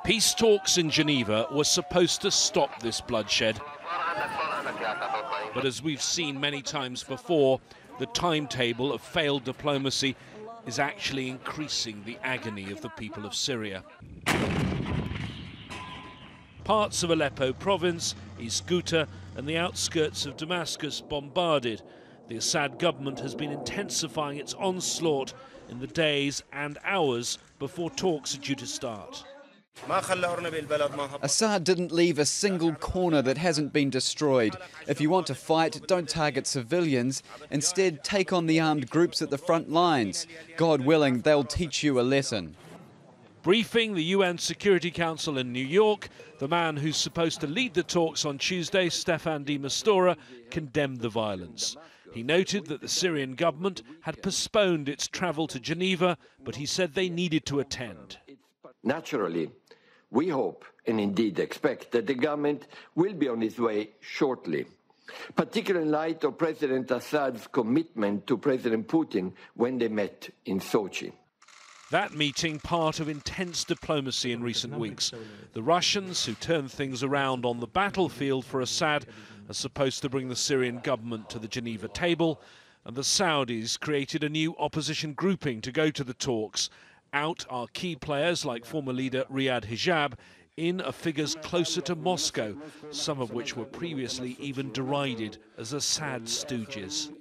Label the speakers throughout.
Speaker 1: Peace talks in Geneva were supposed to stop this bloodshed. But as we've seen many times before, the timetable of failed diplomacy is actually increasing the agony of the people of Syria. Parts of Aleppo province, East Ghouta and the outskirts of Damascus bombarded. The Assad government has been intensifying its onslaught in the days and hours before talks are due to start.
Speaker 2: Assad didn't leave a single corner that hasn't been destroyed. If you want to fight, don't target civilians. Instead, take on the armed groups at the front lines. God willing, they'll teach you a lesson.
Speaker 1: Briefing the UN Security Council in New York, the man who's supposed to lead the talks on Tuesday, Staffan de Mistura, condemned the violence. He noted that the Syrian government had postponed its travel to Geneva, but he said they needed to attend.
Speaker 3: Naturally, we hope and indeed expect that the government will be on its way shortly, particularly in light of President Assad's commitment to President Putin when they met in Sochi.
Speaker 1: That meeting part of intense diplomacy in recent weeks. The Russians, who turned things around on the battlefield for Assad, are supposed to bring the Syrian government to the Geneva table, and the Saudis created a new opposition grouping to go to the talks. Out are key players like former leader Riyad Hijab, in are figures closer to Moscow, some of which were previously even derided as Assad stooges.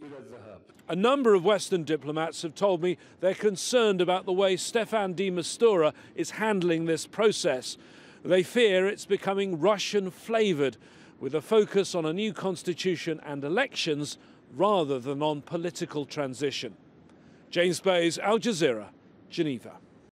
Speaker 1: A number of Western diplomats have told me they're concerned about the way Staffan de Mistura is handling this process. They fear it's becoming Russian-flavoured, with a focus on a new constitution and elections rather than on political transition. James Bayes, Al Jazeera, Geneva.